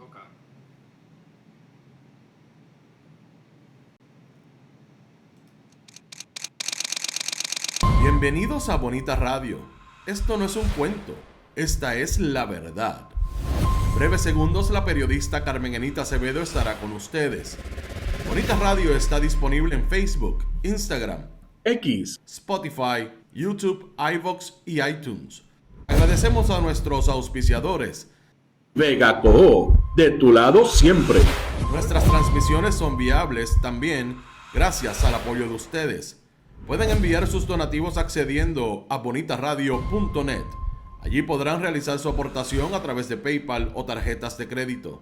acá. Bienvenidos a Bonita Radio. Esto no es un cuento, esta es la verdad. En breves segundos la periodista Carmen Enita Acevedo estará con ustedes. Bonita Radio está disponible en Facebook, Instagram, X, Spotify, YouTube, iVoox y iTunes. Agradecemos a nuestros auspiciadores. Vega Coho, de tu lado siempre. Nuestras transmisiones son viables también gracias al apoyo de ustedes. Pueden enviar sus donativos accediendo a bonitaradio.net. Allí podrán realizar su aportación a través de PayPal o tarjetas de crédito.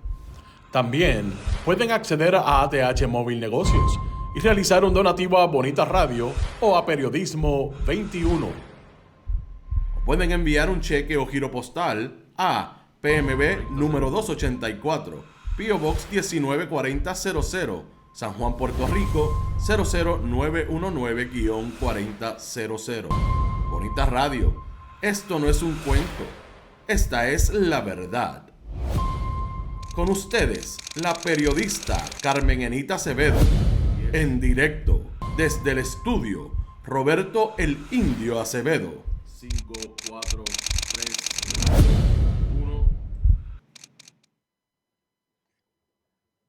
También pueden acceder a ATH Móvil Negocios y realizar un donativo a Bonita Radio o a Periodismo 21. Pueden enviar un cheque o giro postal a PMB número 284, P.O. Box 194000, San Juan, Puerto Rico 00919-4000. Bonita Radio, esto no es un cuento, esta es la verdad. Con ustedes, la periodista Carmen Enita Acevedo, en directo desde el estudio Roberto el Indio Acevedo. 5, 4, 3, 1.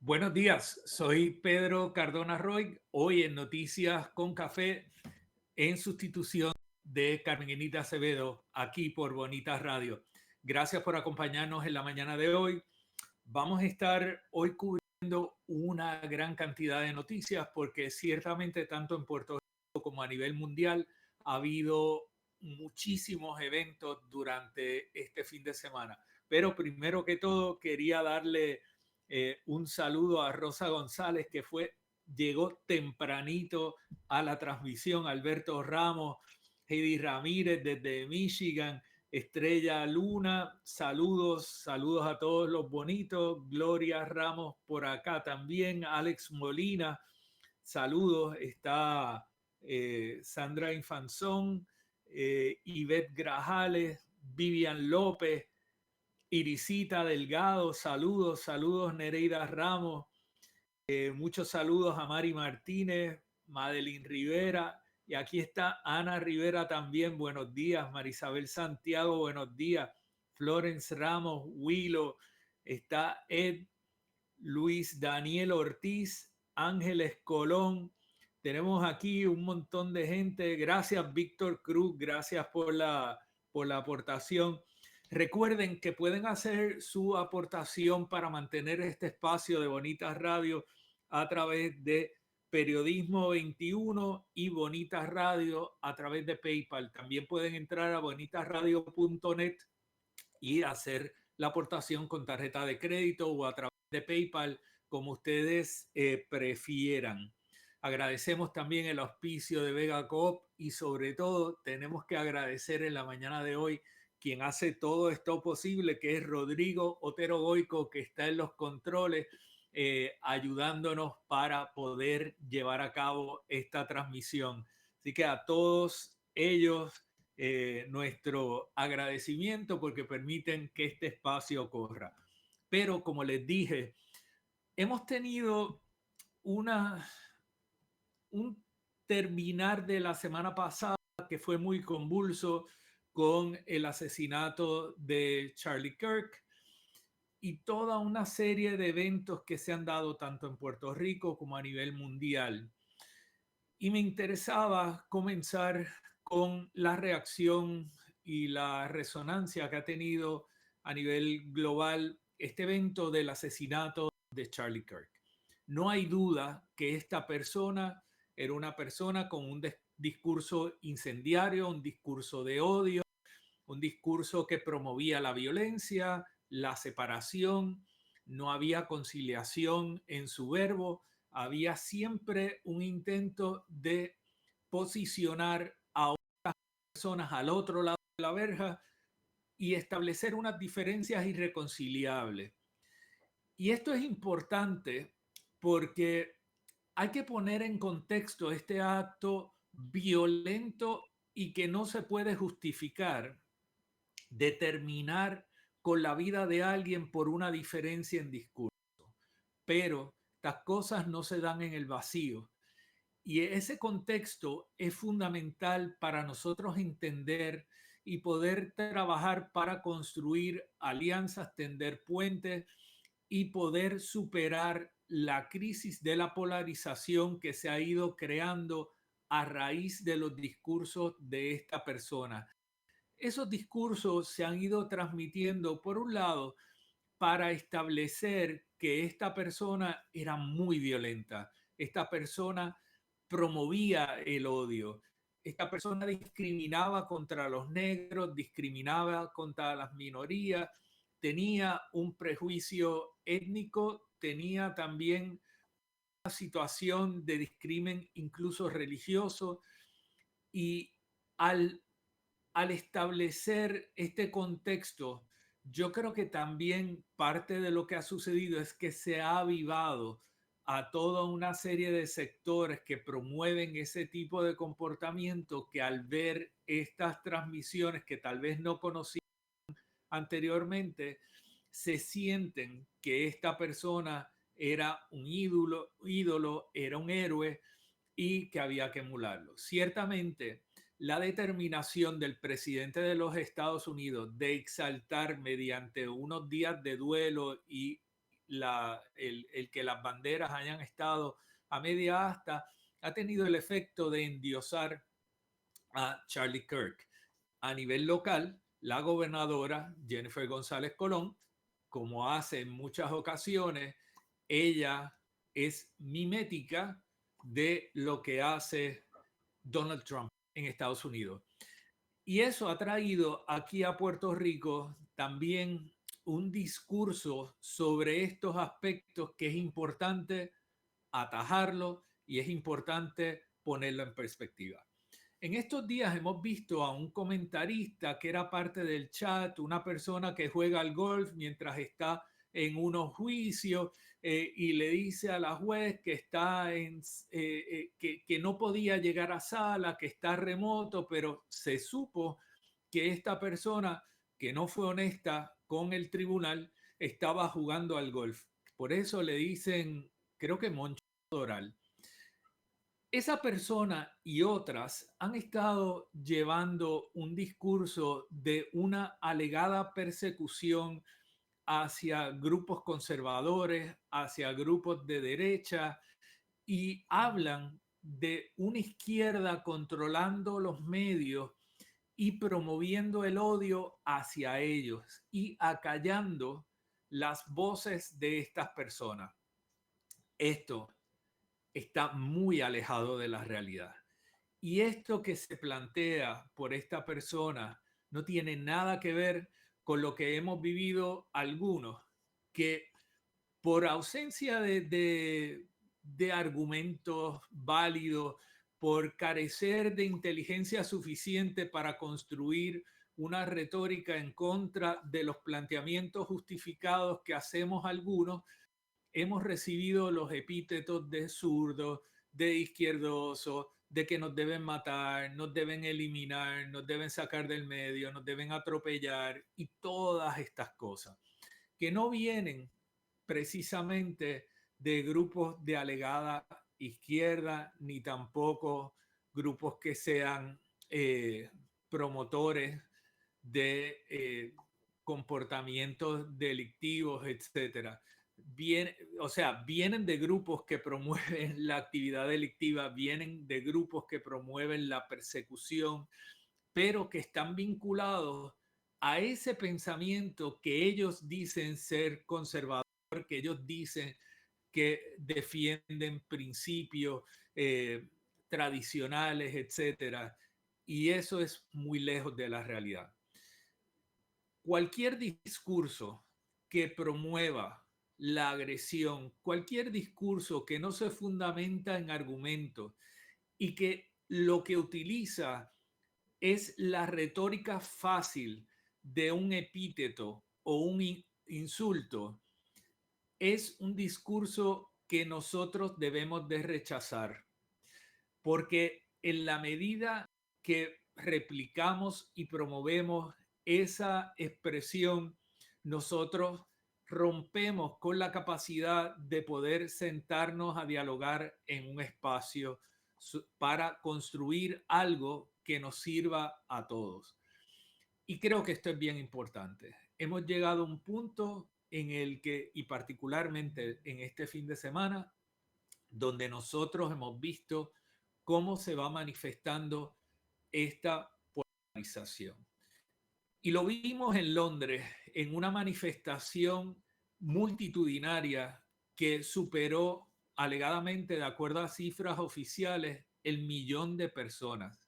Buenos días, soy Pedro Cardona Roy, hoy en Noticias con Café, en sustitución de Carmen Enita Acevedo, aquí por Bonita Radio. Gracias por acompañarnos en la mañana de hoy. Vamos a estar hoy cubriendo una gran cantidad de noticias porque ciertamente tanto en Puerto Rico como a nivel mundial ha habido muchísimos eventos durante este fin de semana. Pero primero que todo quería darle un saludo a Rosa González, que llegó tempranito a la transmisión, Alberto Ramos, Heidi Ramírez desde Michigan, Estrella Luna, saludos a todos los bonitos, Gloria Ramos por acá también, Alex Molina, saludos, está Sandra Infanzón, Ivette Grajales, Vivian López, Irisita Delgado, saludos Nereida Ramos, muchos saludos a Mari Martínez, Madeline Rivera, y aquí está Ana Rivera también, buenos días, Marisabel Santiago, buenos días, Florence Ramos, Willow, está Ed, Luis Daniel Ortiz, Ángeles Colón, tenemos aquí un montón de gente, gracias Víctor Cruz, gracias por la aportación. Recuerden que pueden hacer su aportación para mantener este espacio de Bonita Radio a través de Periodismo 21 y Bonita Radio a través de PayPal. También pueden entrar a bonitasradio.net y hacer la aportación con tarjeta de crédito o a través de PayPal, como ustedes prefieran. Agradecemos también el auspicio de Vega Coop y sobre todo tenemos que agradecer en la mañana de hoy quien hace todo esto posible, que es Rodrigo Otero Goico, que está en los controles, ayudándonos para poder llevar a cabo esta transmisión. Así que a todos ellos, nuestro agradecimiento porque permiten que este espacio corra. Pero como les dije, hemos tenido un terminar de la semana pasada que fue muy convulso con el asesinato de Charlie Kirk y toda una serie de eventos que se han dado tanto en Puerto Rico como a nivel mundial. Y me interesaba comenzar con la reacción y la resonancia que ha tenido a nivel global este evento del asesinato de Charlie Kirk. No hay duda que esta persona era una persona con un discurso incendiario, un discurso de odio, un discurso que promovía la violencia, la separación, no había conciliación en su verbo, había siempre un intento de posicionar a otras personas al otro lado de la verja y establecer unas diferencias irreconciliables. Y esto es importante porque hay que poner en contexto este acto violento y que no se puede justificar de terminar con la vida de alguien por una diferencia en discurso. Pero estas cosas no se dan en el vacío. Y ese contexto es fundamental para nosotros entender y poder trabajar para construir alianzas, tender puentes y poder superar la crisis de la polarización que se ha ido creando a raíz de los discursos de esta persona. Esos discursos se han ido transmitiendo, por un lado, para establecer que esta persona era muy violenta, esta persona promovía el odio, esta persona discriminaba contra los negros, discriminaba contra las minorías, tenía un prejuicio étnico, tenía también una situación de discrimen incluso religioso, y al establecer este contexto, yo creo que también parte de lo que ha sucedido es que se ha avivado a toda una serie de sectores que promueven ese tipo de comportamiento, que al ver estas transmisiones que tal vez no conocían anteriormente, se sienten que esta persona era un ídolo, era un héroe y que había que emularlo. Ciertamente, la determinación del presidente de los Estados Unidos de exaltar mediante unos días de duelo y el que las banderas hayan estado a media asta ha tenido el efecto de endiosar a Charlie Kirk. A nivel local, la gobernadora Jennifer González Colón, como hace en muchas ocasiones, ella es mimética de lo que hace Donald Trump en Estados Unidos. Y eso ha traído aquí a Puerto Rico también un discurso sobre estos aspectos que es importante atajarlo y es importante ponerlo en perspectiva. En estos días hemos visto a un comentarista que era parte del chat, una persona que juega al golf mientras está en unos juicios, y le dice a la juez que está que no podía llegar a sala, que está remoto, pero se supo que esta persona que no fue honesta con el tribunal estaba jugando al golf. Por eso le dicen, creo que Moncho Doral. Esa persona y otras han estado llevando un discurso de una alegada persecución hacia grupos conservadores, hacia grupos de derecha, y hablan de una izquierda controlando los medios y promoviendo el odio hacia ellos y acallando las voces de estas personas. Esto está muy alejado de la realidad. Y esto que se plantea por esta persona no tiene nada que ver con lo que hemos vivido algunos, que por ausencia de argumentos válidos, por carecer de inteligencia suficiente para construir una retórica en contra de los planteamientos justificados que hacemos algunos, hemos recibido los epítetos de zurdos, de izquierdosos, de que nos deben matar, nos deben eliminar, nos deben sacar del medio, nos deben atropellar y todas estas cosas que no vienen precisamente de grupos de alegada izquierda, ni tampoco grupos que sean promotores de comportamientos delictivos, etcétera. Vienen de grupos que promueven la actividad delictiva, vienen de grupos que promueven la persecución, pero que están vinculados a ese pensamiento que ellos dicen ser conservador, que ellos dicen que defienden principios tradicionales, etcétera. Y eso es muy lejos de la realidad. Cualquier discurso que promueva la agresión, cualquier discurso que no se fundamenta en argumentos y que lo que utiliza es la retórica fácil de un epíteto o un insulto, es un discurso que nosotros debemos de rechazar, porque en la medida que replicamos y promovemos esa expresión, nosotros rompemos con la capacidad de poder sentarnos a dialogar en un espacio para construir algo que nos sirva a todos. Y creo que esto es bien importante. Hemos llegado a un punto en el que, y particularmente en este fin de semana, donde nosotros hemos visto cómo se va manifestando esta polarización. Y lo vimos en Londres, en una manifestación multitudinaria que superó alegadamente, de acuerdo a cifras oficiales, el 1.000.000 de personas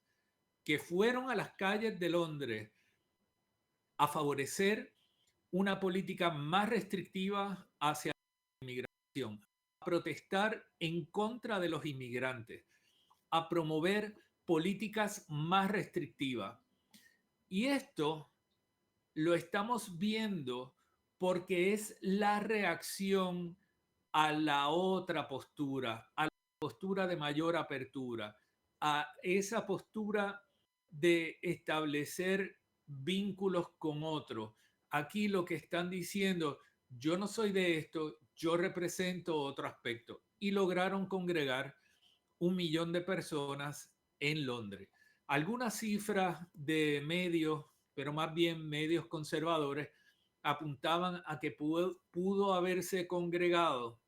que fueron a las calles de Londres a favorecer una política más restrictiva hacia la inmigración, a protestar en contra de los inmigrantes, a promover políticas más restrictivas. Y esto lo estamos viendo porque es la reacción a la otra postura, a la postura de mayor apertura, a esa postura de establecer vínculos con otros. Aquí lo que están diciendo, yo no soy de esto, yo represento otro aspecto. Y lograron congregar 1.000.000 de personas en Londres. Algunas cifras de medios, pero más bien medios conservadores, apuntaban a que pudo haberse congregado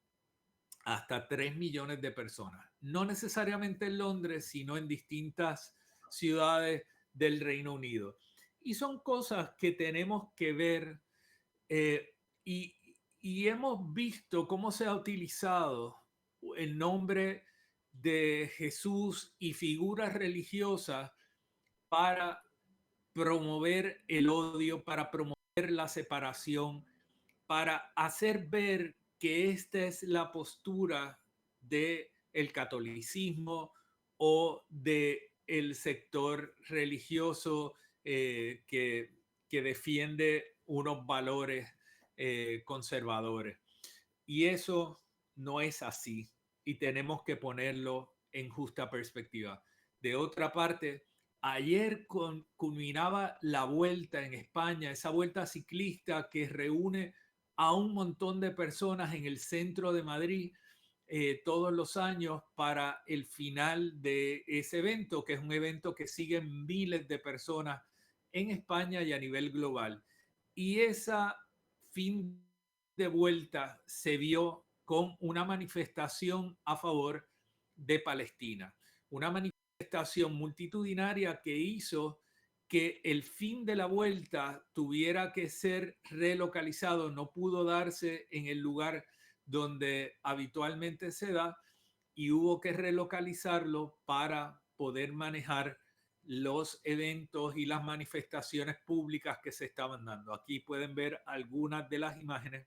hasta 3 millones de personas. No necesariamente en Londres, sino en distintas ciudades del Reino Unido. Y son cosas que tenemos que ver y hemos visto cómo se ha utilizado el nombre de Jesús y figuras religiosas para promover el odio, para promover la separación, para hacer ver que esta es la postura del catolicismo o del sector religioso que defiende unos valores conservadores. Y eso no es así y tenemos que ponerlo en justa perspectiva. De otra parte, ayer culminaba la vuelta en España, esa vuelta ciclista que reúne a un montón de personas en el centro de Madrid todos los años para el final de ese evento, que es un evento que siguen miles de personas en España y a nivel global. Y esa fin de vuelta se vio con una manifestación a favor de Palestina, una manifestación multitudinaria que hizo que el fin de la vuelta tuviera que ser relocalizado, no pudo darse en el lugar donde habitualmente se da y hubo que relocalizarlo para poder manejar los eventos y las manifestaciones públicas que se estaban dando. Aquí pueden ver algunas de las imágenes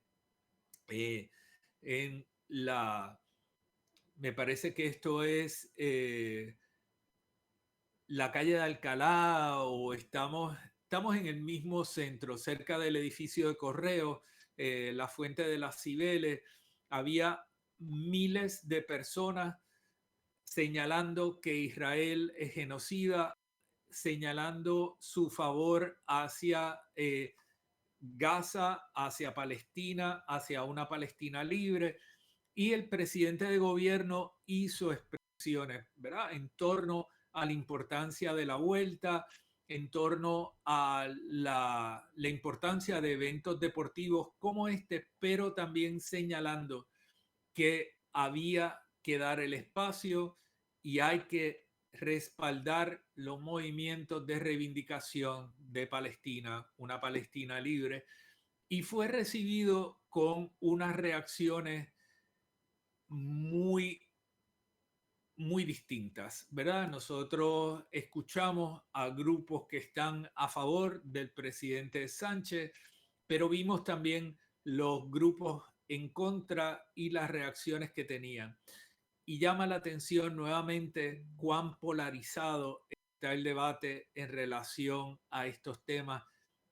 en la... Me parece que esto es la calle de Alcalá o estamos en el mismo centro, cerca del edificio de correo, la Fuente de las Cibeles. Había miles de personas señalando que Israel es genocida, señalando su favor hacia Gaza, hacia Palestina, hacia una Palestina libre. Y el presidente de gobierno hizo expresiones, ¿verdad?, en torno a la importancia de la vuelta, en torno a la importancia de eventos deportivos como este, pero también señalando que había que dar el espacio y hay que respaldar los movimientos de reivindicación de Palestina, una Palestina libre, y fue recibido con unas reacciones muy distintas, ¿verdad? Nosotros escuchamos a grupos que están a favor del presidente Sánchez, pero vimos también los grupos en contra y las reacciones que tenían. Y llama la atención nuevamente cuán polarizado está el debate en relación a estos temas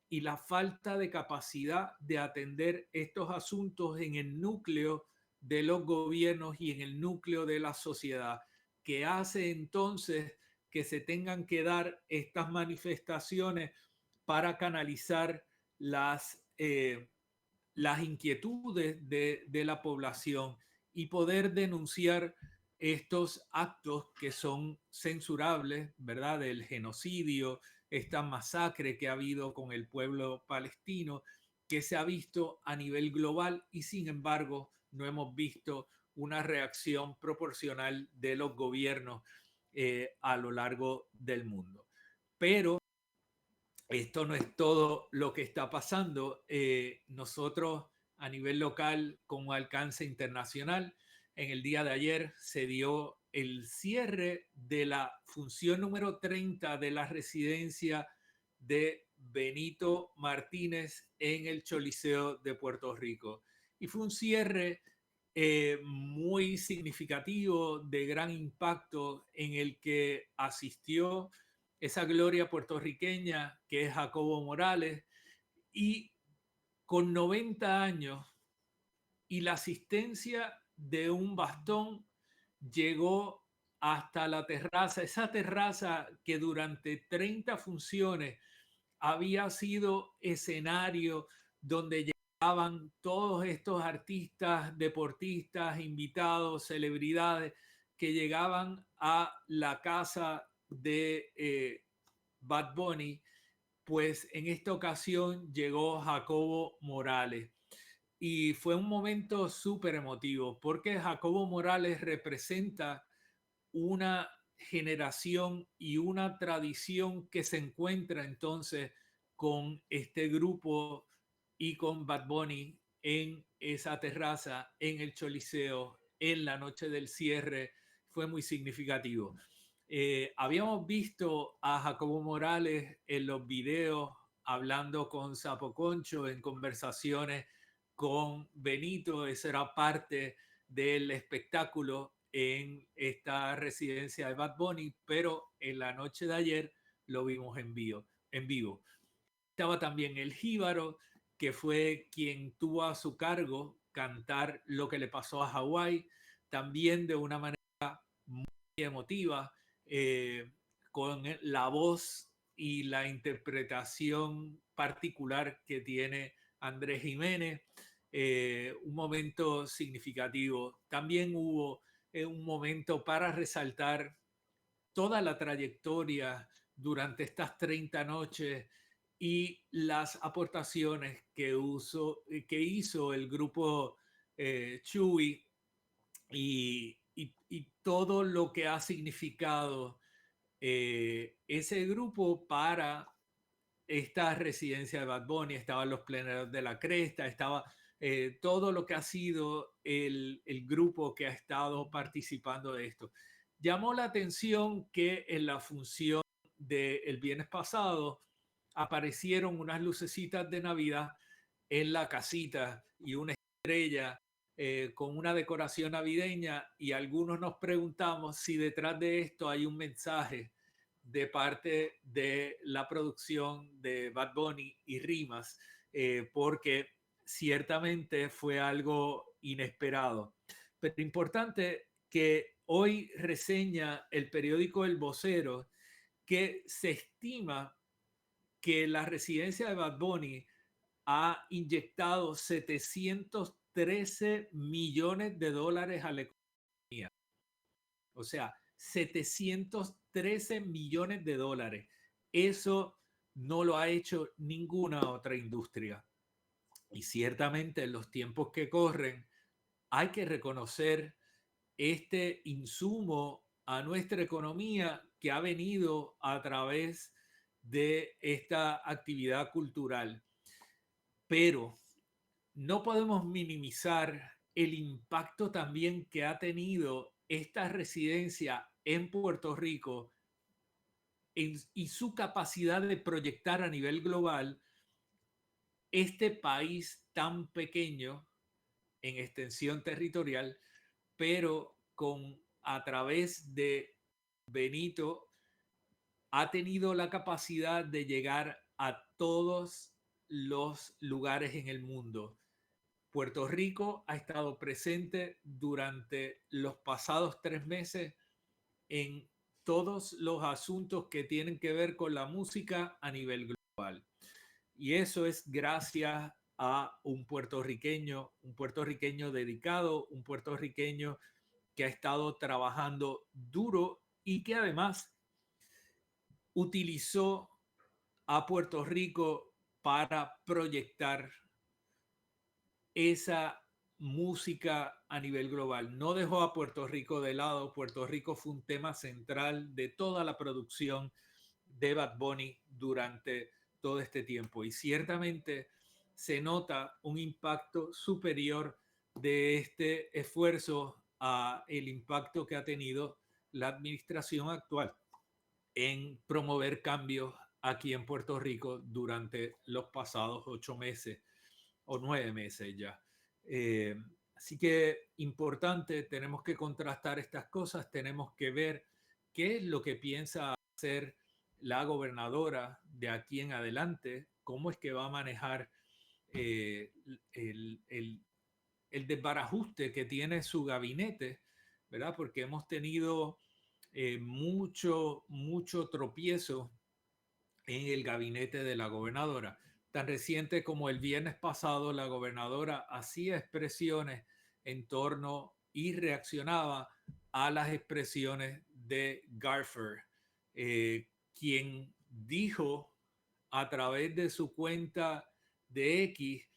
y la falta de capacidad de atender estos asuntos en el núcleo de los gobiernos y en el núcleo de la sociedad, que hace entonces que se tengan que dar estas manifestaciones para canalizar las las inquietudes de la población y poder denunciar estos actos que son censurables, ¿verdad? Del genocidio, esta masacre que ha habido con el pueblo palestino, que se ha visto a nivel global y sin embargo no hemos visto una reacción proporcional de los gobiernos a lo largo del mundo. Pero esto no es todo lo que está pasando. Nosotros a nivel local con alcance internacional, en el día de ayer se dio el cierre de la función número 30 de la residencia de Benito Martínez en el Choliseo de Puerto Rico. Y fue un cierre muy significativo, de gran impacto, en el que asistió esa gloria puertorriqueña que es Jacobo Morales, y con 90 años y la asistencia de un bastón llegó hasta la terraza, esa terraza que durante 30 funciones había sido escenario donde llegaban todos estos artistas, deportistas, invitados, celebridades que llegaban a la casa de Bad Bunny. Pues en esta ocasión llegó Jacobo Morales y fue un momento súper emotivo porque Jacobo Morales representa una generación y una tradición que se encuentra entonces con este grupo y con Bad Bunny en esa terraza, en el Choliseo, en la noche del cierre. Fue muy significativo. Habíamos visto a Jacobo Morales en los videos hablando con Sapo Concho, en conversaciones con Benito. Eso era parte del espectáculo en esta residencia de Bad Bunny, pero en la noche de ayer lo vimos en vivo. Estaba también el Jíbaro, que fue quien tuvo a su cargo cantar Lo que le pasó a Hawái, también de una manera muy emotiva, con la voz y la interpretación particular que tiene Andrés Jiménez. Un momento significativo. También hubo un momento para resaltar toda la trayectoria durante estas 30 noches y las aportaciones que hizo el grupo Chewy y todo lo que ha significado ese grupo para esta residencia de Bad Bunny. Estaban los Pleneros de la Cresta, estaba todo lo que ha sido el grupo que ha estado participando de esto. Llamó la atención que en la función del viernes pasado aparecieron unas lucecitas de Navidad en la casita y una estrella con una decoración navideña, y algunos nos preguntamos si detrás de esto hay un mensaje de parte de la producción de Bad Bunny y Rimas, porque ciertamente fue algo inesperado. Pero importante que hoy reseña el periódico El Vocero que se estima que la residencia de Bad Bunny ha inyectado 713 millones de dólares a la economía. O sea, 713 millones de dólares. Eso no lo ha hecho ninguna otra industria. Y ciertamente en los tiempos que corren hay que reconocer este insumo a nuestra economía que ha venido a través de esta actividad cultural. Pero no podemos minimizar el impacto también que ha tenido esta residencia en Puerto Rico y su capacidad de proyectar a nivel global este país tan pequeño en extensión territorial, pero a través de Benito ha tenido la capacidad de llegar a todos los lugares en el mundo. Puerto Rico ha estado presente durante los pasados 3 meses en todos los asuntos que tienen que ver con la música a nivel global. Y eso es gracias a un puertorriqueño dedicado, un puertorriqueño que ha estado trabajando duro y que además utilizó a Puerto Rico para proyectar esa música a nivel global. No dejó a Puerto Rico de lado. Puerto Rico fue un tema central de toda la producción de Bad Bunny durante todo este tiempo. Y ciertamente se nota un impacto superior de este esfuerzo a el impacto que ha tenido la administración actual en promover cambios aquí en Puerto Rico durante los pasados 8 meses o 9 meses ya. Eh, Así que importante, tenemos que contrastar estas cosas, tenemos que ver qué es lo que piensa hacer la gobernadora de aquí en adelante, cómo es que va a manejar eh, el, el, el desbarajuste que tiene su gabinete, ¿verdad? Porque hemos tenido mucho tropiezo en el gabinete de la gobernadora. Tan reciente como el viernes pasado, la gobernadora hacía expresiones en torno y reaccionaba a las expresiones de Garfer, quien dijo a través de su cuenta de X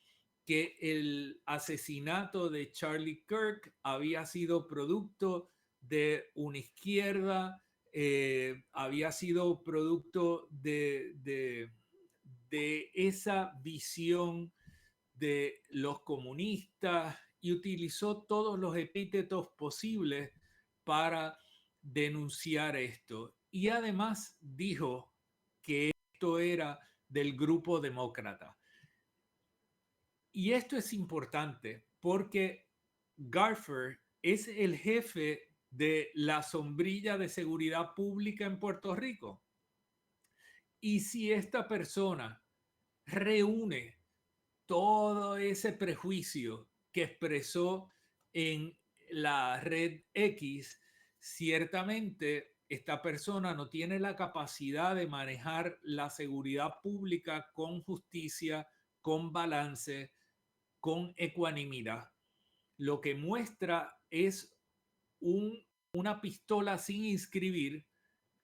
que el asesinato de Charlie Kirk había sido producto de una izquierda, había sido producto de esa visión de los comunistas y utilizó todos los epítetos posibles para denunciar esto. Y además dijo que esto era del grupo demócrata. Y esto es importante porque Garfer es el jefe de la sombrilla de seguridad pública en Puerto Rico. Y si esta persona reúne todo ese prejuicio que expresó en la red X, ciertamente esta persona no tiene la capacidad de manejar la seguridad pública con justicia, con balance, con ecuanimidad. Lo que muestra es una pistola sin inscribir,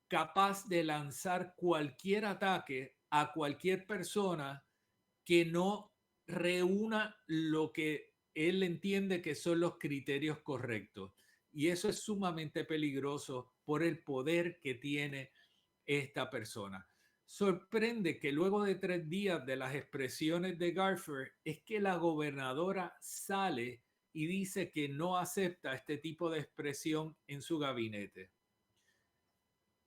capaz de lanzar cualquier ataque a cualquier persona que no reúna lo que él entiende que son los criterios correctos. Y eso es sumamente peligroso por el poder que tiene esta persona. Sorprende que luego de 3 días de las expresiones de Garfer es que la gobernadora sale y dice que no acepta este tipo de expresión en su gabinete.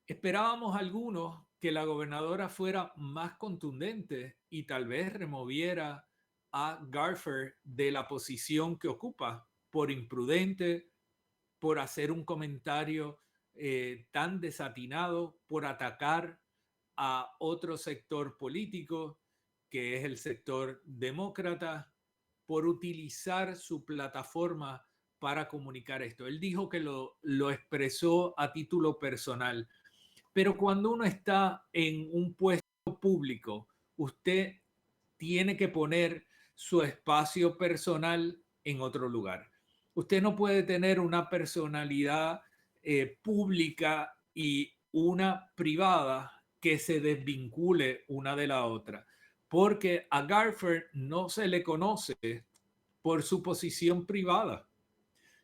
Esperábamos algunos que la gobernadora fuera más contundente y tal vez removiera a Garfer de la posición que ocupa por imprudente, por hacer un comentario tan desatinado, por atacar a otro sector político que es el sector demócrata, por utilizar su plataforma para comunicar esto. Él dijo que lo expresó a título personal, pero cuando uno está en un puesto público, usted tiene que poner su espacio personal en otro lugar. Usted no puede tener una personalidad pública y una privada que se desvincule una de la otra, porque a Garfer no se le conoce por su posición privada,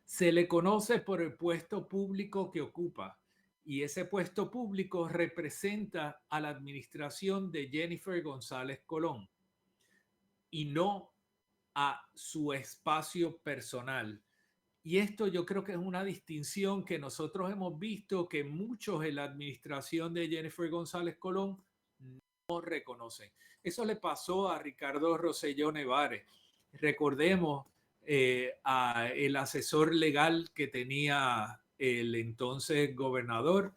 se le conoce por el puesto público que ocupa. Y ese puesto público representa a la administración de Jennifer González Colón y no a su espacio personal. Y esto yo creo que es una distinción que nosotros hemos visto que muchos en la administración de Jennifer González Colón no reconocen. Eso le pasó a Ricardo Rosselló Nevares. Recordemos a el asesor legal que tenía el entonces gobernador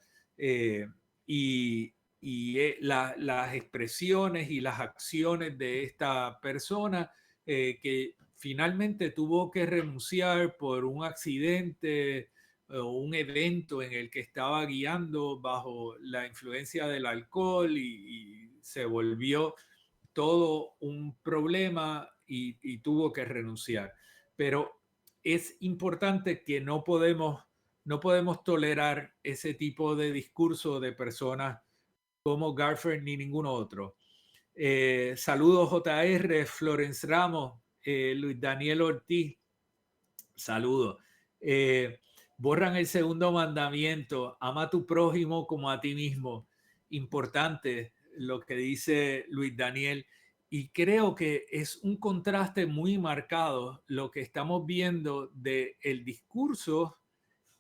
las expresiones y las acciones de esta persona que finalmente tuvo que renunciar por un accidente o un evento en el que estaba guiando bajo la influencia del alcohol y se volvió todo un problema y tuvo que renunciar. Pero es importante que no podemos tolerar ese tipo de discurso de personas como Garfield ni ninguno otro. Saludos JR, Florence Ramos, Luis Daniel Ortiz, saludos. Borran el segundo mandamiento, ama a tu prójimo como a ti mismo. Importante lo que dice Luis Daniel. Y creo que es un contraste muy marcado lo que estamos viendo de el discurso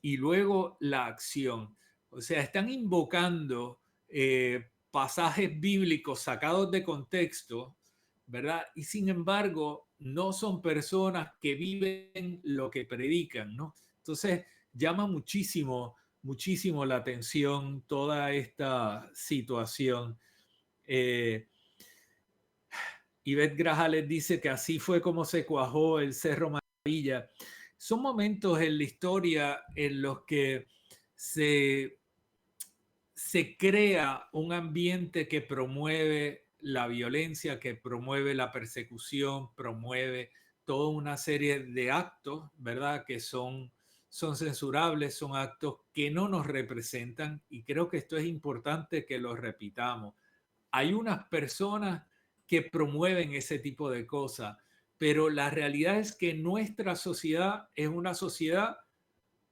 y luego la acción. O sea, están invocando pasajes bíblicos sacados de contexto, ¿verdad? Y sin embargo, no son personas que viven lo que predican, ¿no? Entonces, llama muchísimo, muchísimo la atención toda esta situación. Ivette Grajales dice que así fue como se cuajó el Cerro Maravilla. Son momentos en la historia en los que se crea un ambiente que promueve la violencia, que promueve la persecución, promueve toda una serie de actos, ¿verdad? Que son censurables, son actos que no nos representan, y creo que esto es importante que lo repitamos. Hay unas personas que promueven ese tipo de cosas, pero la realidad es que nuestra sociedad es una sociedad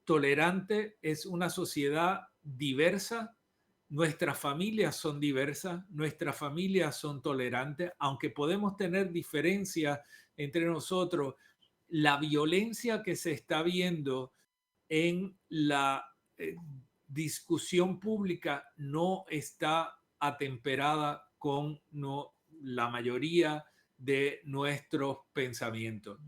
tolerante, es una sociedad diversa. Nuestras familias son diversas, nuestras familias son tolerantes, aunque podemos tener diferencias entre nosotros. La violencia que se está viendo en la discusión pública no está atemperada con la mayoría de nuestros pensamientos.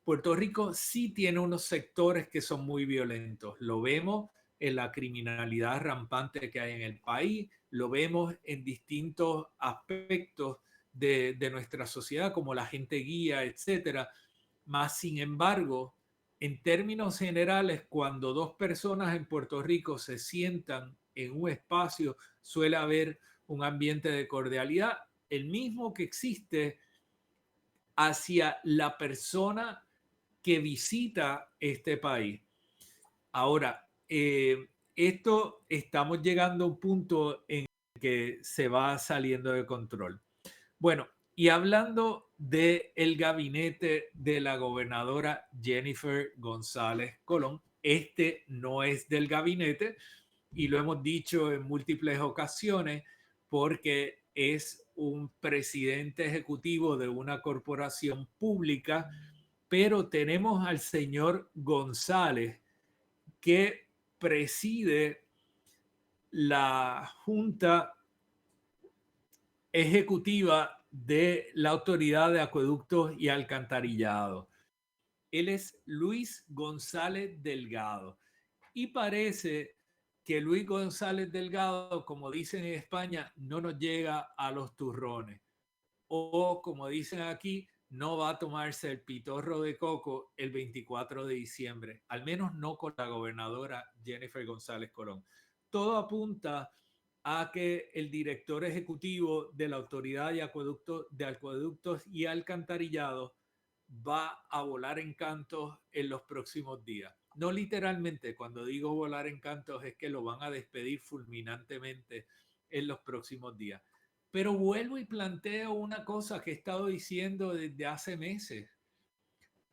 Puerto Rico sí tiene unos sectores que son muy violentos. Lo vemos en la criminalidad rampante que hay en el país, lo vemos en distintos aspectos de nuestra sociedad, como la gente guía, etcétera. Más sin embargo, en términos generales, cuando dos personas en Puerto Rico se sientan en un espacio, suele haber un ambiente de cordialidad, el mismo que existe hacia la persona que visita este país. Ahora, esto estamos llegando a un punto en que se va saliendo de control. Bueno, y hablando del gabinete de la gobernadora Jennifer González Colón, este no es del gabinete y lo hemos dicho en múltiples ocasiones porque es un presidente ejecutivo de una corporación pública, pero tenemos al señor González que preside la Junta Ejecutiva de la Autoridad de Acueductos y Alcantarillado. Él es Luis González Delgado. Y parece que Luis González Delgado, como dicen en España, no nos llega a los turrones. O como dicen aquí, no va a tomarse el pitorro de coco el 24 de diciembre. Al menos no con la gobernadora Jennifer González Colón. Todo apunta a que el director ejecutivo de la Autoridad de Acueductos y Alcantarillados va a volar en cantos en los próximos días. No literalmente, cuando digo volar en cantos es que lo van a despedir fulminantemente en los próximos días. Pero vuelvo y planteo una cosa que he estado diciendo desde hace meses.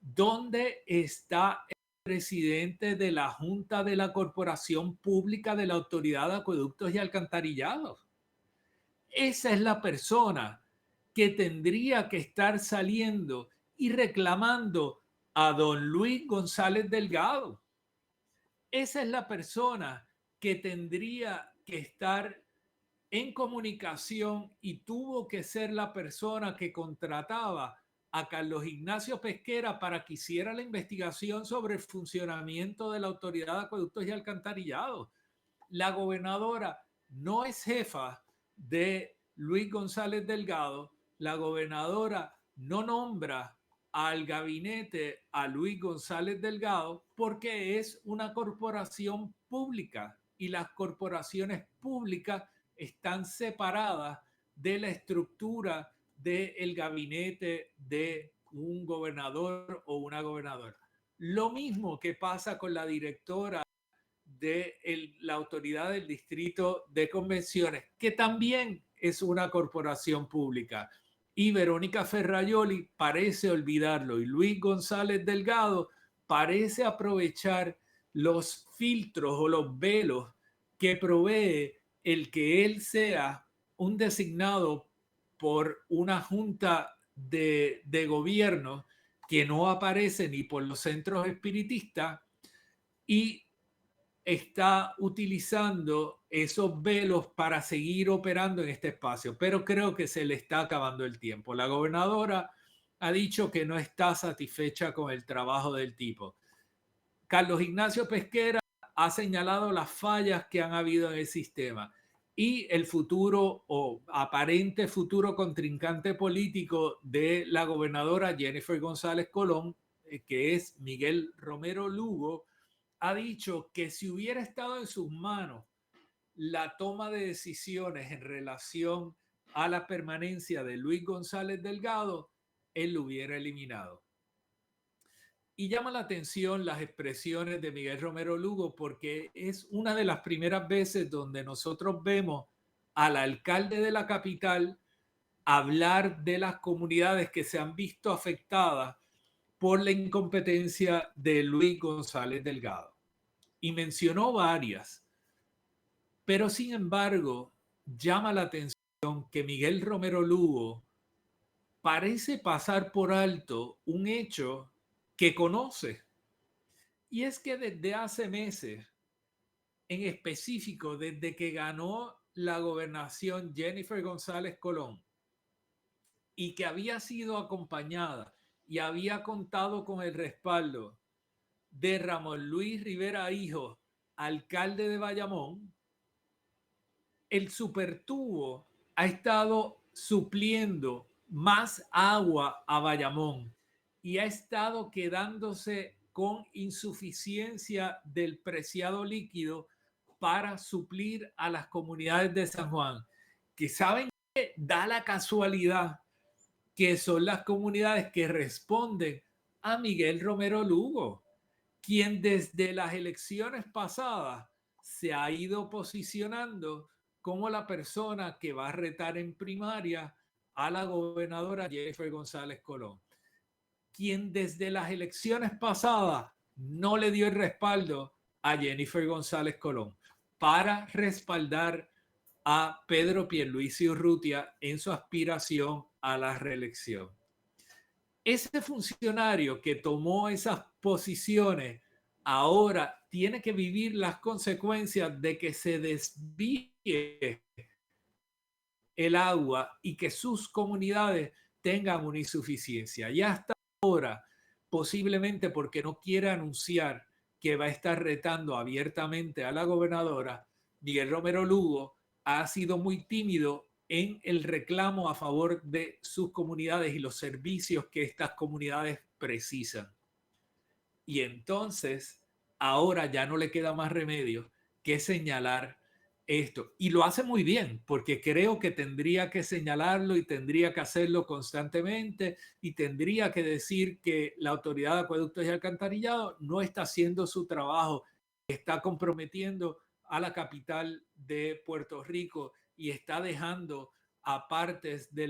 ¿Dónde está el presidente de la Junta de la Corporación Pública de la Autoridad de Acueductos y Alcantarillados? Esa es la persona que tendría que estar saliendo y reclamando a don Luis González Delgado. Esa es la persona que tendría que estar en comunicación y tuvo que ser la persona que contrataba a Carlos Ignacio Pesquera para que hiciera la investigación sobre el funcionamiento de la Autoridad de Acueductos y Alcantarillados. La gobernadora no es jefa de Luis González Delgado. La gobernadora no nombra al gabinete a Luis González Delgado porque es una corporación pública y las corporaciones públicas están separadas de la estructura del gabinete de un gobernador o una gobernadora. Lo mismo que pasa con la directora de la autoridad del distrito de convenciones, que también es una corporación pública. Y Verónica Ferraioli parece olvidarlo, y Luis González Delgado parece aprovechar los filtros o los velos que provee el que él sea un designado por una junta de gobierno que no aparece ni por los centros espiritistas, y está utilizando esos velos para seguir operando en este espacio, pero creo que se le está acabando el tiempo. La gobernadora ha dicho que no está satisfecha con el trabajo del tipo. Carlos Ignacio Pesquera ha señalado las fallas que han habido en el sistema, y el futuro o aparente futuro contrincante político de la gobernadora Jennifer González Colón, que es Miguel Romero Lugo, ha dicho que si hubiera estado en sus manos la toma de decisiones en relación a la permanencia de Luis González Delgado, él lo hubiera eliminado. Y llama la atención las expresiones de Miguel Romero Lugo, porque es una de las primeras veces donde nosotros vemos al alcalde de la capital hablar de las comunidades que se han visto afectadas por la incompetencia de Luis González Delgado. Y mencionó varias, pero sin embargo llama la atención que Miguel Romero Lugo parece pasar por alto un hecho que conoce, y es que desde hace meses, en específico desde que ganó la gobernación Jennifer González Colón, y que había sido acompañada y había contado con el respaldo de Ramón Luis Rivera Hijo, alcalde de Bayamón, el supertubo ha estado supliendo más agua a Bayamón y ha estado quedándose con insuficiencia del preciado líquido para suplir a las comunidades de San Juan, que saben que da la casualidad que son las comunidades que responden a Miguel Romero Lugo, quien desde las elecciones pasadas se ha ido posicionando como la persona que va a retar en primaria a la gobernadora Jennifer González Colón, quien desde las elecciones pasadas no le dio el respaldo a Jennifer González Colón para respaldar a Pedro Pierluisi Urrutia en su aspiración a la reelección. Ese funcionario que tomó esas posiciones ahora tiene que vivir las consecuencias de que se desvíe el agua y que sus comunidades tengan una insuficiencia. Y hasta ahora, posiblemente porque no quiere anunciar que va a estar retando abiertamente a la gobernadora, Miguel Romero Lugo ha sido muy tímido en el reclamo a favor de sus comunidades y los servicios que estas comunidades precisan. Y entonces, ahora ya no le queda más remedio que señalar esto. Y lo hace muy bien, porque creo que tendría que señalarlo y tendría que hacerlo constantemente y tendría que decir que la Autoridad de Acueductos y Alcantarillado no está haciendo su trabajo, está comprometiendo a la capital de Puerto Rico y está dejando a partes de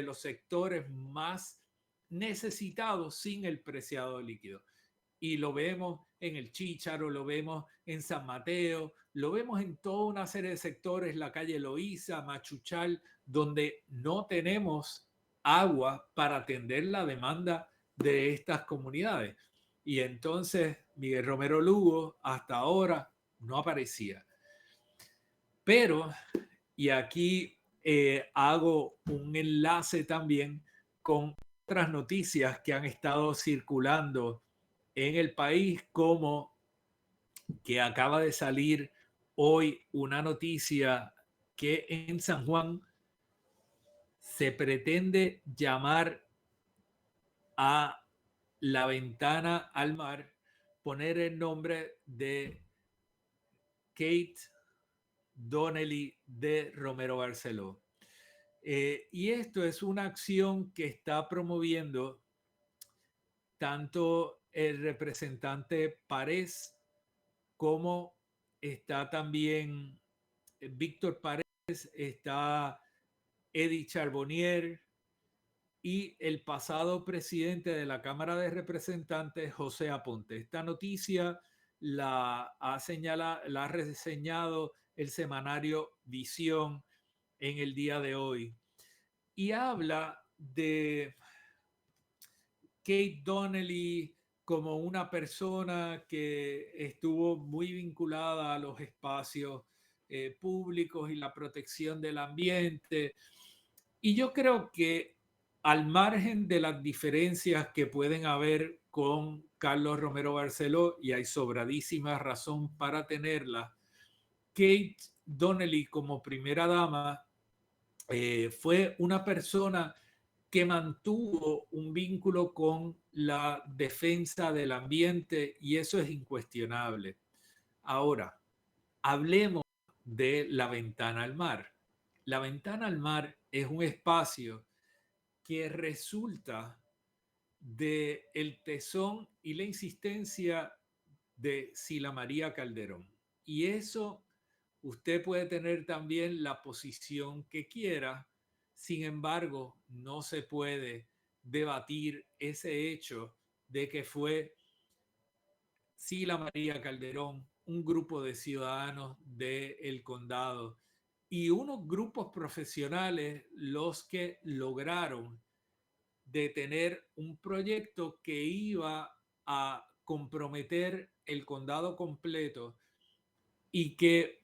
los sectores más necesitados sin el preciado líquido. Y lo vemos en el Chícharo, lo vemos en San Mateo, lo vemos en toda una serie de sectores, la calle Loíza, Machuchal, donde no tenemos agua para atender la demanda de estas comunidades. Y entonces Miguel Romero Lugo hasta ahora no aparecía. Pero, y aquí hago un enlace también con otras noticias que han estado circulando en el país, como que acaba de salir hoy una noticia que en San Juan se pretende llamar a la ventana al mar, poner el nombre de Kate Donnelly de Romero Barceló. Y esto es una acción que está promoviendo tanto el representante Párez como está también Víctor Párez, está Eddie Charbonnier y el pasado presidente de la Cámara de Representantes, José Aponte. Esta noticia la ha reseñado el semanario Visión en el día de hoy y habla de Kate Donnelly como una persona que estuvo muy vinculada a los espacios públicos y la protección del ambiente. Y yo creo que al margen de las diferencias que pueden haber con Carlos Romero Barceló, y hay sobradísima razón para tenerla, Kate Donnelly como primera dama fue una persona que mantuvo un vínculo con la defensa del ambiente y eso es incuestionable. Ahora, hablemos de la ventana al mar. La ventana al mar es un espacio que resulta de el tesón y la insistencia de Sila María Calderón. Y eso usted puede tener también la posición que quiera, sin embargo, no se puede debatir ese hecho de que fue Sila María Calderón, un grupo de ciudadanos del condado y unos grupos profesionales los que lograron detener un proyecto que iba a comprometer el condado completo y que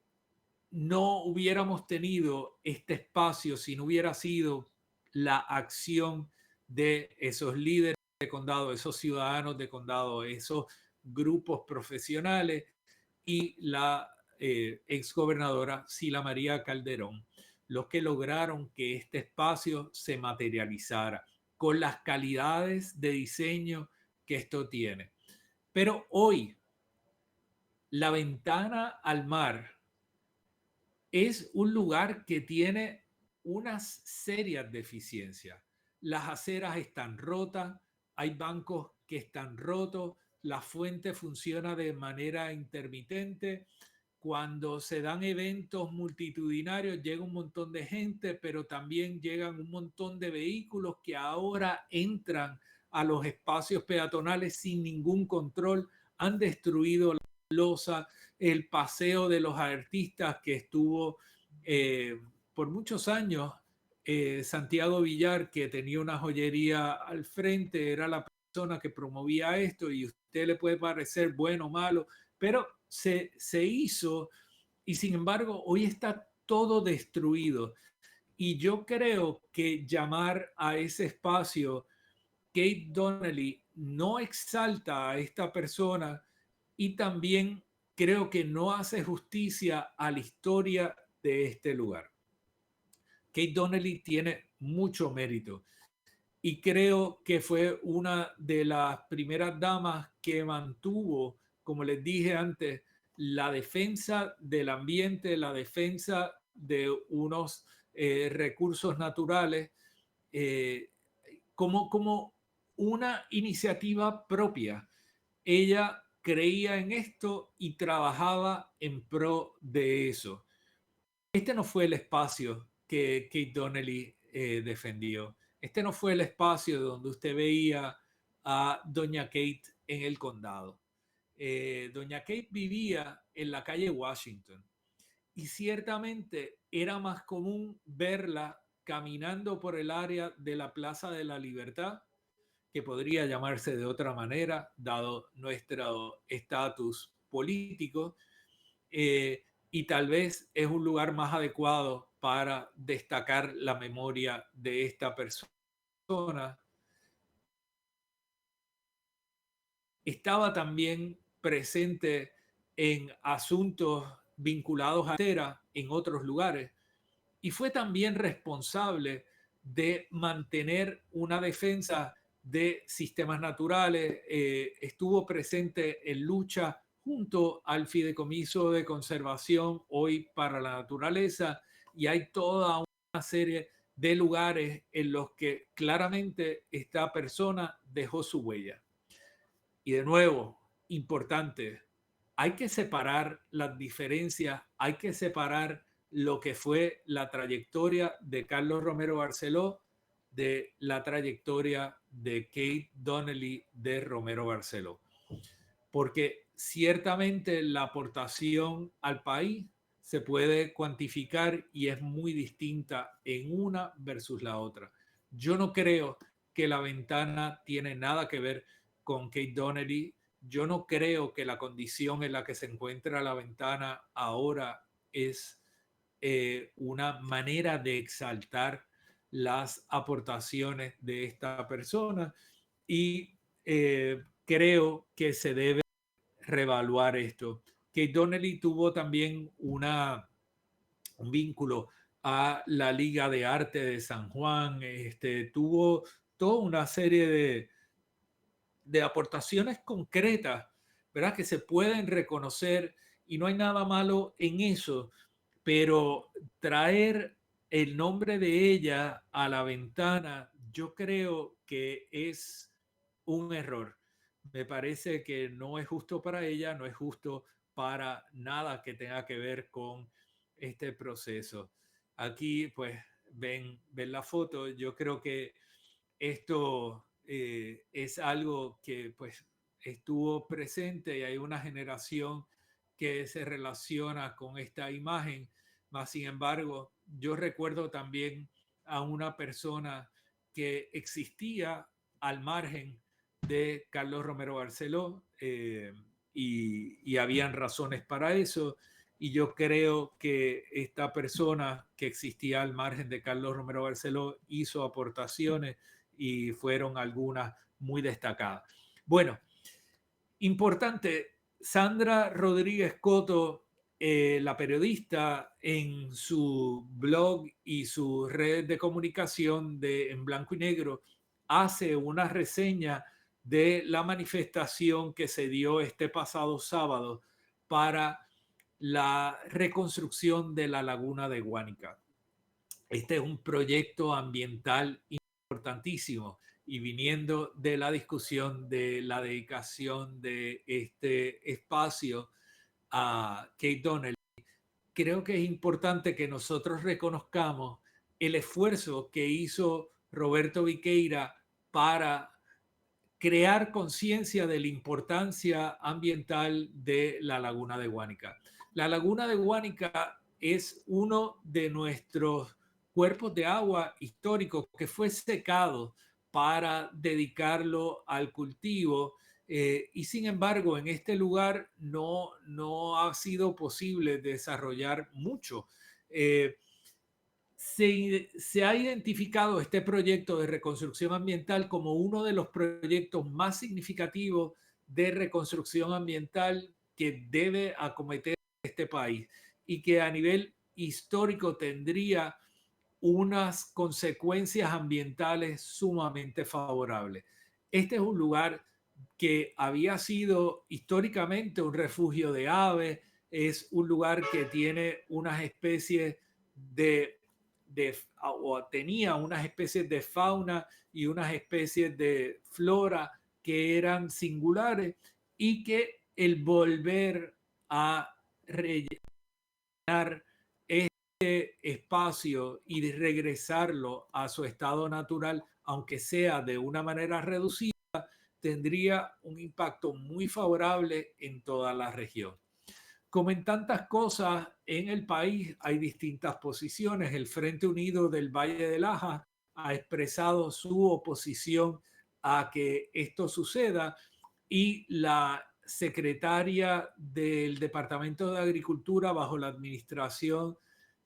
no hubiéramos tenido este espacio si no hubiera sido la acción de esos líderes de condado, esos ciudadanos de condado, esos grupos profesionales y la exgobernadora Sila María Calderón, los que lograron que este espacio se materializara con las calidades de diseño que esto tiene. Pero hoy, la ventana al mar es un lugar que tiene unas serias deficiencias. Las aceras están rotas, hay bancos que están rotos, la fuente funciona de manera intermitente. Cuando se dan eventos multitudinarios llega un montón de gente, pero también llegan un montón de vehículos que ahora entran a los espacios peatonales sin ningún control, han destruido la losa, el paseo de los artistas que estuvo por muchos años. Santiago Villar, que tenía una joyería al frente, era la persona que promovía esto y a usted le puede parecer bueno o malo, pero se hizo y sin embargo hoy está todo destruido. Y yo creo que llamar a ese espacio Kate Donnelly no exalta a esta persona y también creo que no hace justicia a la historia de este lugar. Kate Donnelly tiene mucho mérito y creo que fue una de las primeras damas que mantuvo, como les dije antes, la defensa del ambiente, la defensa de unos recursos naturales como una iniciativa propia. Ella creía en esto y trabajaba en pro de eso. Este no fue el espacio que Kate Donnelly defendió. Este no fue el espacio donde usted veía a doña Kate en el condado. Doña Kate vivía en la calle Washington y ciertamente era más común verla caminando por el área de la Plaza de la Libertad, que podría llamarse de otra manera, dado nuestro estatus político, y tal vez es un lugar más adecuado para destacar la memoria de esta persona. Estaba también presente en asuntos vinculados a Tera en otros lugares y fue también responsable de mantener una defensa de sistemas naturales, estuvo presente en lucha junto al Fideicomiso de Conservación Hoy para la Naturaleza y hay toda una serie de lugares en los que claramente esta persona dejó su huella. Y de nuevo, importante, hay que separar las diferencias, hay que separar lo que fue la trayectoria de Carlos Romero Barceló de la trayectoria de Kate Donnelly de Romero Barceló. Porque ciertamente la aportación al país se puede cuantificar y es muy distinta en una versus la otra. Yo no creo que La Ventana tiene nada que ver con Kate Donnelly. Yo no creo que la condición en la que se encuentra La Ventana ahora es una manera de exaltar las aportaciones de esta persona y creo que se debe reevaluar esto. Kate Donnelly tuvo también un vínculo a la Liga de Arte de San Juan, tuvo toda una serie de aportaciones concretas, ¿verdad? Que se pueden reconocer y no hay nada malo en eso, pero traer el nombre de ella a La Ventana, yo creo que es un error. Me parece que no es justo para ella, no es justo para nada que tenga que ver con este proceso. Aquí, pues, ven la foto. Yo creo que esto es algo que, pues, estuvo presente y hay una generación que se relaciona con esta imagen. Más sin embargo, yo recuerdo también a una persona que existía al margen de Carlos Romero Barceló y habían razones para eso. Y yo creo que esta persona que existía al margen de Carlos Romero Barceló hizo aportaciones y fueron algunas muy destacadas. Bueno, importante, Sandra Rodríguez Coto, la periodista, en su blog y su red de comunicación de En Blanco y Negro, hace una reseña de la manifestación que se dio este pasado sábado para la reconstrucción de la laguna de Guánica. Este es un proyecto ambiental importantísimo y viniendo de la discusión de la dedicación de este espacio a Kate Donnelly, creo que es importante que nosotros reconozcamos el esfuerzo que hizo Roberto Viqueira para crear conciencia de la importancia ambiental de la laguna de Guánica. La laguna de Guánica es uno de nuestros cuerpos de agua históricos que fue secado para dedicarlo al cultivo y sin embargo en este lugar no ha sido posible desarrollar mucho. Se ha identificado este proyecto de reconstrucción ambiental como uno de los proyectos más significativos de reconstrucción ambiental que debe acometer este país y que a nivel histórico tendría unas consecuencias ambientales sumamente favorables. Este es un lugar que había sido históricamente un refugio de aves, es un lugar que tiene unas especies o tenía unas especies de fauna y unas especies de flora que eran singulares y que el volver a rellenar este espacio y de regresarlo a su estado natural, aunque sea de una manera reducida, tendría un impacto muy favorable en toda la región. Como en tantas cosas en el país, hay distintas posiciones. El Frente Unido del Valle de Laja ha expresado su oposición a que esto suceda y la secretaria del Departamento de Agricultura bajo la administración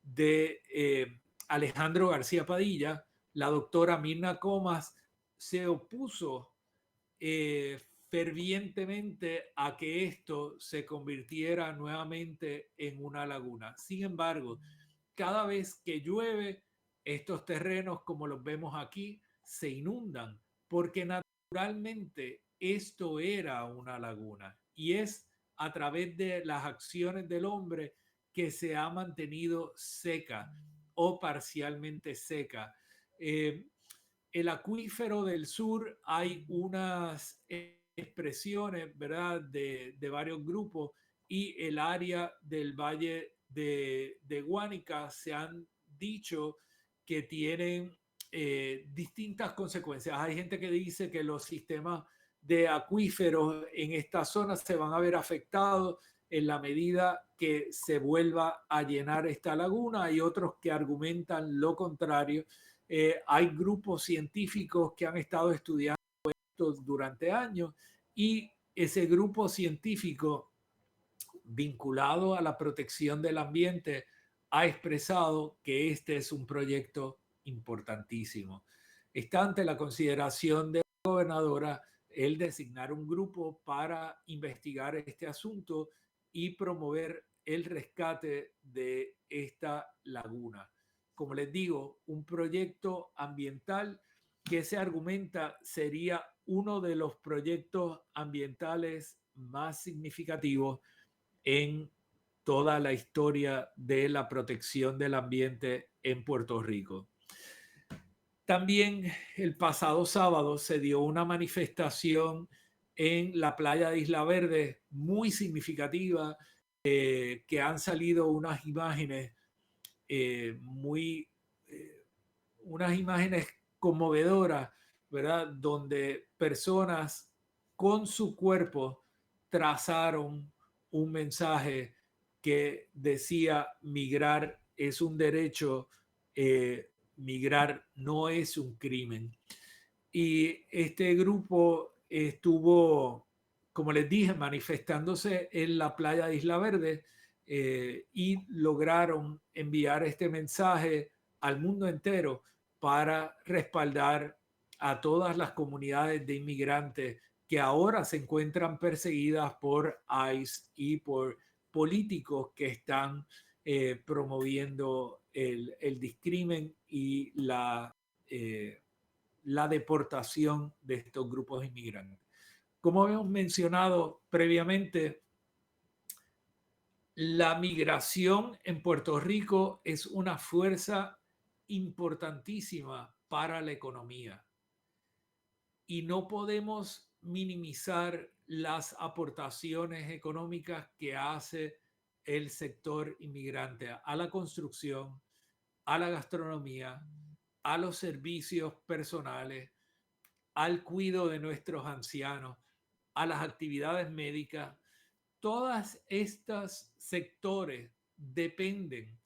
de Alejandro García Padilla, la doctora Mirna Comas, se opuso fervientemente a que esto se convirtiera nuevamente en una laguna. Sin embargo, cada vez que llueve, estos terrenos, como los vemos aquí, se inundan porque naturalmente esto era una laguna y es a través de las acciones del hombre que se ha mantenido seca o parcialmente seca. El acuífero del sur hay unas expresiones, ¿verdad?, de varios grupos, y el área del Valle de Guánica se han dicho que tienen distintas consecuencias. Hay gente que dice que los sistemas de acuíferos en esta zona se van a ver afectados en la medida que se vuelva a llenar esta laguna. Hay otros que argumentan lo contrario. Hay grupos científicos que han estado estudiando esto durante años, y ese grupo científico vinculado a la protección del ambiente ha expresado que este es un proyecto importantísimo. Está ante la consideración de la gobernadora el designar un grupo para investigar este asunto y promover el rescate de esta laguna. Como les digo, un proyecto ambiental que se argumenta sería uno de los proyectos ambientales más significativos en toda la historia de la protección del ambiente en Puerto Rico. También el pasado sábado se dio una manifestación en la playa de Isla Verde muy significativa, que han salido unas imágenes unas imágenes conmovedoras, ¿verdad?, donde personas con su cuerpo trazaron un mensaje que decía: migrar es un derecho, migrar no es un crimen. Y este grupo estuvo, como les dije, manifestándose en la playa de Isla Verde, y lograron enviar este mensaje al mundo entero para respaldar a todas las comunidades de inmigrantes que ahora se encuentran perseguidas por ICE y por políticos que están promoviendo el discrimen y la deportación de estos grupos inmigrantes. Como hemos mencionado previamente, la migración en Puerto Rico es una fuerza importantísima para la economía y no podemos minimizar las aportaciones económicas que hace el sector inmigrante a la construcción, a la gastronomía, a los servicios personales, al cuidado de nuestros ancianos, a las actividades médicas. Todos estos sectores dependen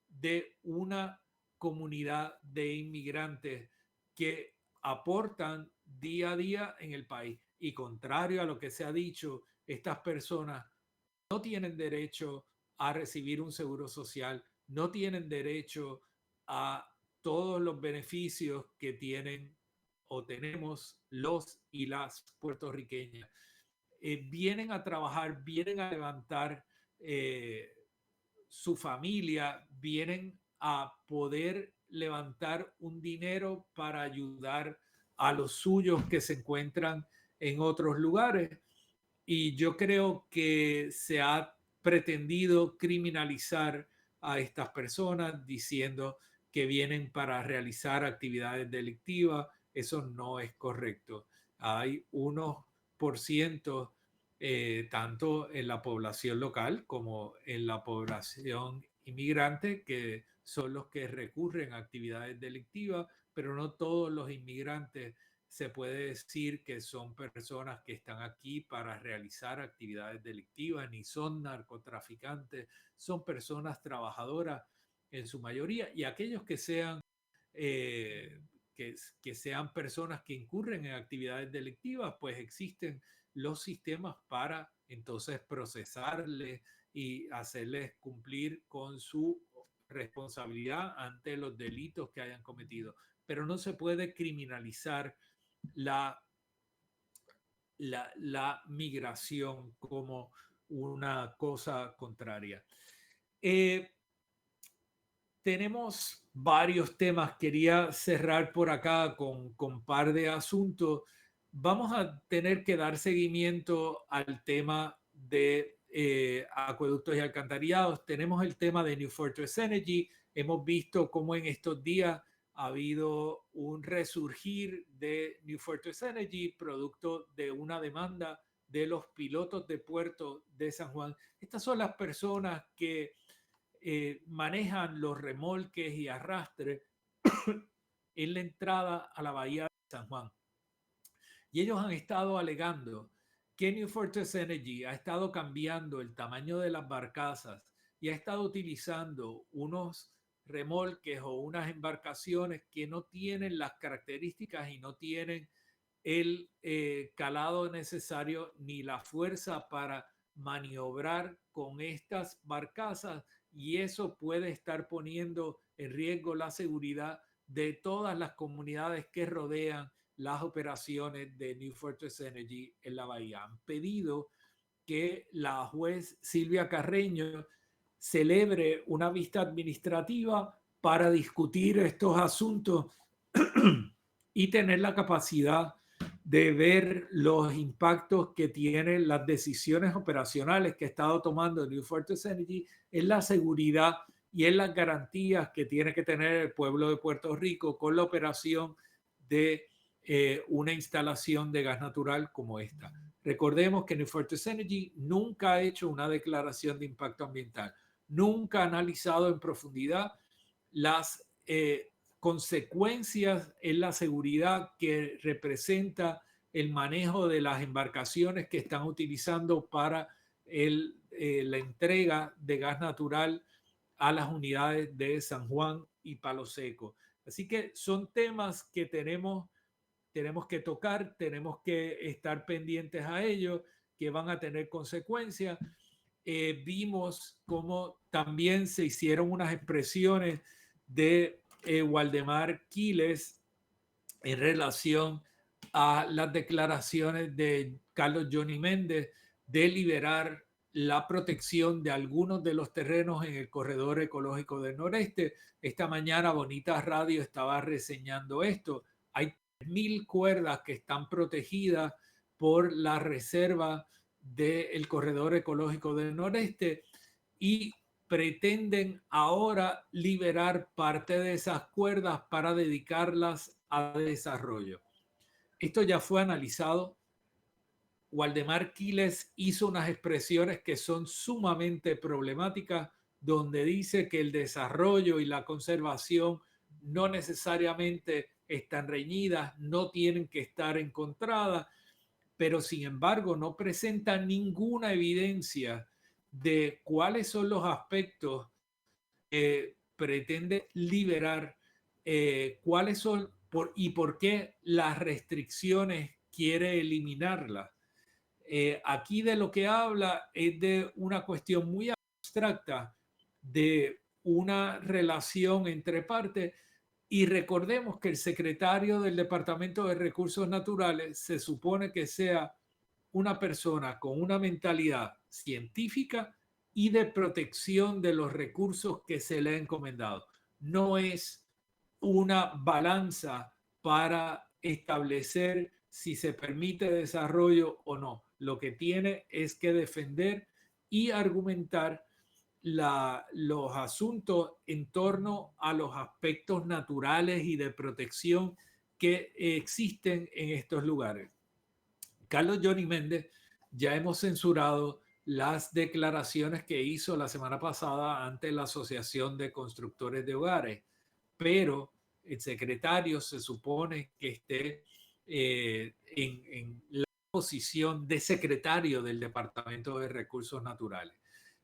de una comunidad de inmigrantes que aportan día a día en el país. Y contrario a lo que se ha dicho, estas personas no tienen derecho a recibir un seguro social, no tienen derecho a todos los beneficios que tienen o tenemos los y las puertorriqueñas. Vienen a trabajar, vienen a levantar su familia, vienen a poder levantar un dinero para ayudar a los suyos que se encuentran en otros lugares. Y yo creo que se ha pretendido criminalizar a estas personas diciendo que vienen para realizar actividades delictivas. Eso no es correcto. Hay unos por ciento, tanto en la población local como en la población inmigrante, que son los que recurren a actividades delictivas, pero no todos los inmigrantes se puede decir que son personas que están aquí para realizar actividades delictivas, ni son narcotraficantes, son personas trabajadoras en su mayoría, y aquellos que sean que sean personas que incurren en actividades delictivas, pues existen los sistemas para entonces procesarles y hacerles cumplir con su responsabilidad ante los delitos que hayan cometido. Pero no se puede criminalizar la migración como una cosa contraria. Tenemos varios temas. Quería cerrar por acá con un par de asuntos. Vamos a tener que dar seguimiento al tema de acueductos y alcantarillados. Tenemos el tema de New Fortress Energy. Hemos visto cómo en estos días ha habido un resurgir de New Fortress Energy, producto de una demanda de los pilotos de puerto de San Juan. Estas son las personas que manejan los remolques y arrastres en la entrada a la bahía de San Juan. Y ellos han estado alegando que New Fortress Energy ha estado cambiando el tamaño de las barcazas y ha estado utilizando unos remolques o unas embarcaciones que no tienen las características y no tienen el calado necesario ni la fuerza para maniobrar con estas barcazas, y eso puede estar poniendo en riesgo la seguridad de todas las comunidades que rodean las operaciones de New Fortress Energy en la bahía. Han pedido que la juez Silvia Carreño celebre una vista administrativa para discutir estos asuntos y tener la capacidad de ver los impactos que tienen las decisiones operacionales que ha estado tomando New Fortress Energy en la seguridad y en las garantías que tiene que tener el pueblo de Puerto Rico con la operación de una instalación de gas natural como esta. Recordemos que New Fortress Energy nunca ha hecho una declaración de impacto ambiental, nunca ha analizado en profundidad las consecuencias en la seguridad que representa el manejo de las embarcaciones que están utilizando para la entrega de gas natural a las unidades de San Juan y Palo Seco. Así que son temas que tenemos que tocar, tenemos que estar pendientes a ellos, que van a tener consecuencias. Vimos cómo también se hicieron unas expresiones de Waldemar Quiles en relación a las declaraciones de Carlos Johnny Méndez de liberar la protección de algunos de los terrenos en el corredor ecológico del noreste. Esta mañana Bonitas Radio estaba reseñando esto. Hay 3,000 cuerdas que están protegidas por la reserva del corredor ecológico del noreste y pretenden ahora liberar parte de esas cuerdas para dedicarlas a desarrollo. Esto ya fue analizado. Waldemar Quiles hizo unas expresiones que son sumamente problemáticas, donde dice que el desarrollo y la conservación no necesariamente están reñidas, no tienen que estar encontradas, pero sin embargo no presentan ninguna evidencia de cuáles son los aspectos que pretende liberar, cuáles son y por qué las restricciones quiere eliminarlas. Aquí de lo que habla es de una cuestión muy abstracta de una relación entre partes, y recordemos que el secretario del Departamento de Recursos Naturales se supone que sea una persona con una mentalidad científica y de protección de los recursos que se le ha encomendado. No es una balanza para establecer si se permite desarrollo o no. Lo que tiene es que defender y argumentar los asuntos en torno a los aspectos naturales y de protección que existen en estos lugares. Carlos Johnny Méndez, ya hemos censurado las declaraciones que hizo la semana pasada ante la Asociación de Constructores de Hogares, pero el secretario se supone que esté en la posición de secretario del Departamento de Recursos Naturales.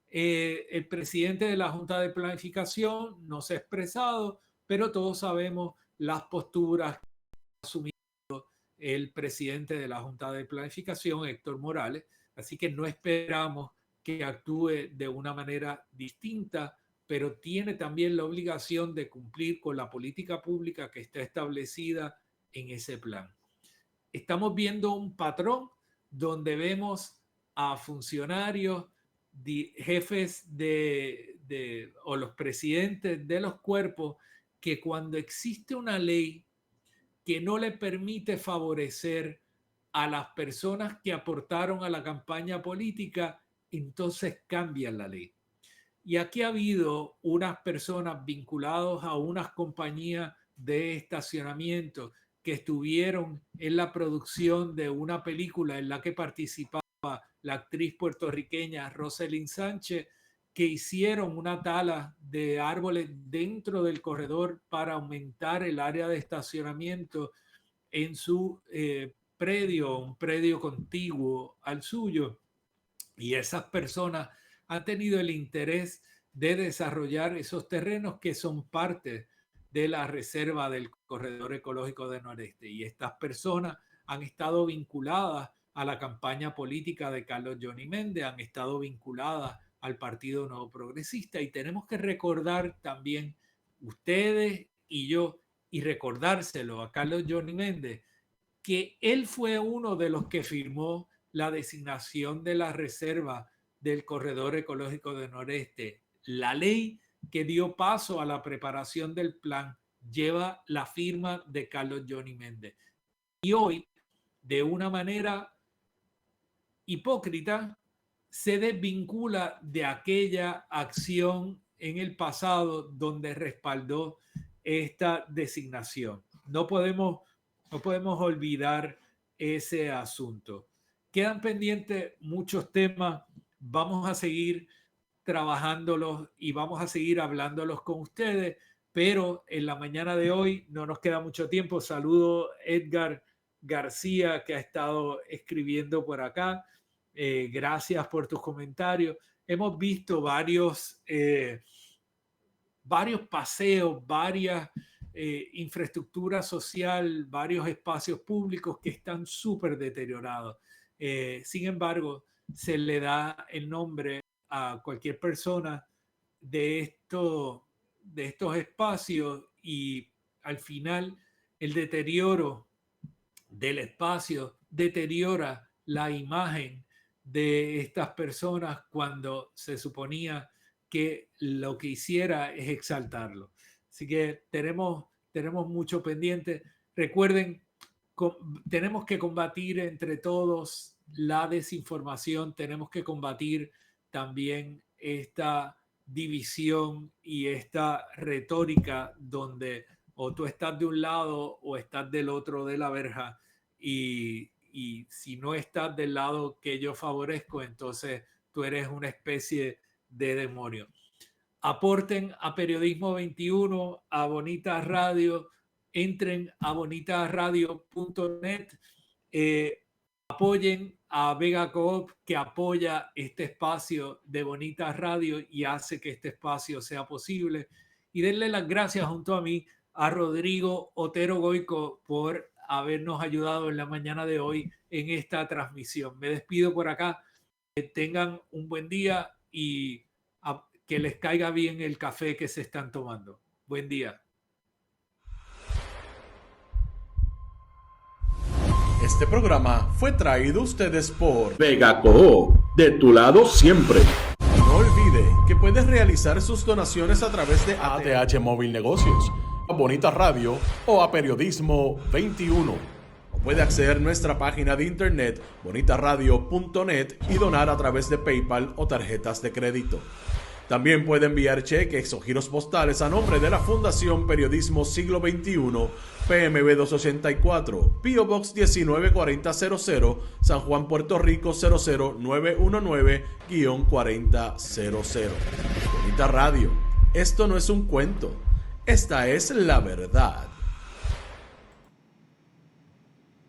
El presidente de la Junta de Planificación no se ha expresado, pero todos sabemos las posturas que ha asumido el presidente de la Junta de Planificación, Héctor Morales, así que no esperamos que actúe de una manera distinta, pero tiene también la obligación de cumplir con la política pública que está establecida en ese plan. Estamos viendo un patrón donde vemos a funcionarios, jefes o los presidentes de los cuerpos, que cuando existe una ley que no le permite favorecer a las personas que aportaron a la campaña política, entonces cambian la ley. Y aquí ha habido unas personas vinculadas a unas compañías de estacionamiento que estuvieron en la producción de una película en la que participaba la actriz puertorriqueña Rosalind Sánchez, que hicieron una tala de árboles dentro del corredor para aumentar el área de estacionamiento en su predio, un predio contiguo al suyo. Y esas personas han tenido el interés de desarrollar esos terrenos que son parte de la reserva del Corredor Ecológico de Noreste. Y estas personas han estado vinculadas a la campaña política de Carlos Johnny Méndez, han estado vinculadas al Partido Nuevo Progresista, y tenemos que recordar también, ustedes y yo, y recordárselo a Carlos Johnny Méndez, que él fue uno de los que firmó la designación de la reserva del Corredor Ecológico de Noreste. La ley que dio paso a la preparación del plan lleva la firma de Carlos Johnny Méndez. Y hoy, de una manera hipócrita, se desvincula de aquella acción en el pasado donde respaldó esta designación. No podemos olvidar ese asunto. Quedan pendientes muchos temas. Vamos a seguir trabajándolos y vamos a seguir hablándolos con ustedes, pero en la mañana de hoy no nos queda mucho tiempo. Saludo a Edgar García, que ha estado escribiendo por acá. Gracias por tus comentarios. Hemos visto varios paseos, varias infraestructura social, varios espacios públicos que están súper deteriorados. Sin embargo, se le da el nombre a cualquier persona de estos espacios, y al final el deterioro del espacio deteriora la imagen de estas personas cuando se suponía que lo que hiciera es exaltarlo. Así que tenemos mucho pendiente. Recuerden, tenemos que combatir entre todos la desinformación, tenemos que combatir también esta división y esta retórica donde o tú estás de un lado o estás del otro de la verja, y si no estás del lado que yo favorezco, entonces tú eres una especie de demonio. Aporten a Periodismo 21, a Bonita Radio, entren a bonitasradio.net, apoyen a Vega Coop, que apoya este espacio de Bonita Radio y hace que este espacio sea posible, y denle las gracias junto a mí a Rodrigo Otero Goico por habernos ayudado en la mañana de hoy en esta transmisión. Me despido por acá, que tengan un buen día y que les caiga bien el café que se están tomando. Buen día. Este programa fue traído a ustedes por Vega Coop, de tu lado siempre. No olvide que puedes realizar sus donaciones a través de ATH Móvil Negocios, a Bonita Radio o a Periodismo 21. O puede acceder a nuestra página de internet bonitasradio.net y donar a través de PayPal o tarjetas de crédito. También puede enviar cheques o giros postales a nombre de la Fundación Periodismo Siglo XXI, PMB 284, P.O. Box 194000, San Juan, Puerto Rico 00919-4000. Bonita Radio, esto no es un cuento, esta es la verdad.